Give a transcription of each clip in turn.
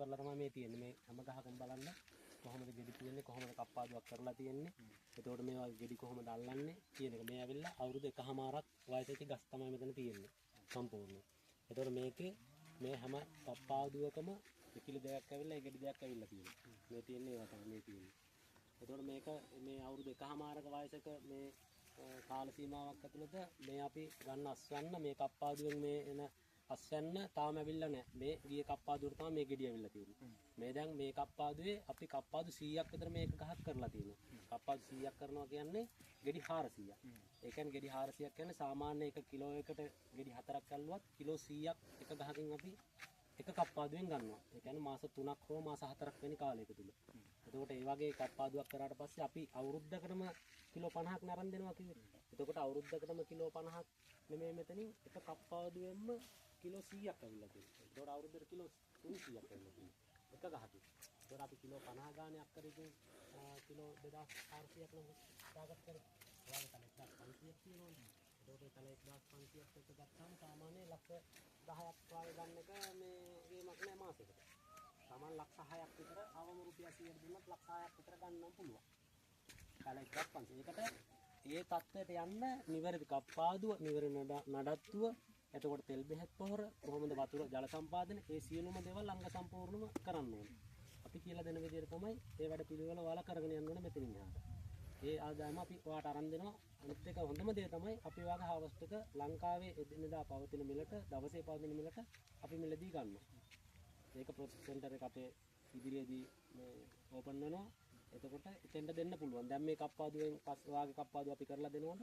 කරලා තමයි මේ තියෙන්නේ. මේ හැම ගහකම බලන්න කොහොමද ගෙඩි තියෙන්නේ, කොහොමද කප්පාදුවක් කරලා තියෙන්නේ. එතකොට මේවා ගෙඩි කොහොමද අල්ලන්නේ කියන එක. මේ ඇවිල්ලා අවුරුදු 1කමාරක් වයසක ගස් තමයි මෙතන තියෙන්නේ සම්පූර්ණයෙන්. එතකොට මේකේ මේ හැම කප්පාදුවකම කිලි දෙකක් ඇවිල්ලා ඒ ගෙඩි දෙකක් ඇවිල්ලා තියෙනවා. මේ තියෙන්නේ ඒවා තමයි මේ තියෙන්නේ. එතකොට මේක මේ අවුරුදු 1කමාරක වයසක මේ කාල සීමාවක් ඇතුළත මේ අපි ගන්න අස්වැන්න මේ කප්පාදුවෙන් මේ එන අස්වැන්න තාම ඇවිල්ලා නැහැ. මේ ගිය කප්පාදුවට තමයි මේ ගෙඩි ඇවිල්ලා තියෙන්නේ. මේ දැන් මේ කප්පාදුවේ අපි කප්පාදු 100ක් විතර මේක ගහක් කරලා තියෙනවා. කප්පාදු 100ක් කරනවා කියන්නේ ගෙඩි 400ක්. ඒ කියන්නේ ගෙඩි 400ක් කියන්නේ සාමාන්‍ය 1 කිලෝ එකට ගෙඩි 4ක් අල්ලුවත් කිලෝ 100ක් එක ගහකින් අපි එක කප්පාදුවෙන් ගන්නවා. ඒ කියන්නේ මාස 3ක් හෝ මාස 4ක් වෙනි කාලයක තුල. එතකොට ඒ වගේ කප්පාදුවක් කරාට පස්සේ අපි අවුරුද්දකටම කිලෝ 50ක් නරන් දෙනවා කිව්වේ. එතකොට අවුරුද්දකටම කිලෝ 50ක් නෙමෙයි මෙතනින් එක කප්පාදුවෙන්ම කිලෝ 100ක් ඇවිල්ලා තියෙනවා. එතකොට අවුරුද්දට කිලෝ 300ක් ඇවිල්ලා තියෙනවා. එක ගහකින්. එතකොට අපි කිලෝ 50 ගානේ අක්කරකින් කිලෝ 2400ක් නම් දාගත්ත කරේ. ඔයාගේ තල 1500ක් තියෙනවනේ. එතකොට ඒ තල 1500ක් එක ගත්තාම සාමාන්‍ය ලක්ෂ 10ක් වාගේ ගන්න එක මේ ගේමක් නෑ මාසෙකට. සාමාන්‍ය ලක්ෂ 6ක් විතර අවම රුපියල් 100ක් දුන්නත් ලක්ෂ 6ක් විතර ගන්නම පුළුවන්. තල 1500. ඒකට ඒ තත්ත්වයට යන්න නිවැරදි කප්පාදුව, නිවැරදි නඩත්තුව, එතකොට තෙල් බෙහෙත් පොහොර, කොහොමද වතුර ජල සම්පාදනය, ඒ සියලුම දේවල් අංග සම්පූර්ණව කරන්න ඕනේ. අපි කියලා දෙන විදිහට තමයි ඒ වැඩ පිළිවෙල ඔයාලා කරගෙන යන්න ඕනේ මෙතනින් එහාට. ඒ ආදායම අපි ඔයාලට අරන් දෙනවා. අනිත් එක හොඳම දේ තමයි අපි ඔයාගේ හාවස්ට් එක ලංකාවේ එදිනෙදා පවතින මිලට, දවසේ පවතින මිලට අපි මිලදී ගන්නවා. ඒක ප්‍රොසෙස් සෙන්ටර් එක අපේ ඉදිරියේදී මේ ඕපන් වෙනවා. එතකොට එතෙන්ට දෙන්න පුළුවන්. දැන් මේ කප්පාදුවෙන් ඔයාගේ කප්පාදුව අපි කරලා දෙනකොට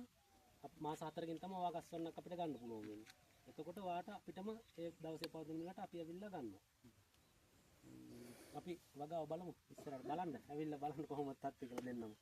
මාස 4කින් තමයි ඔයාගේ අස්වැන්නක් අපිට ගන්න පුළුවන් වෙන්නේ. එතකොට ඔයාට අපිටම ඒ දවසේ පවතින මිලට අපි ඇවිල්ලා ගන්නවා. අපි වගාව බලමු ඉස්සරහට බලන්න. ඇවිල්ලා බලන්න කොහොමද තත්ත්වය කියලා දෙන්නම.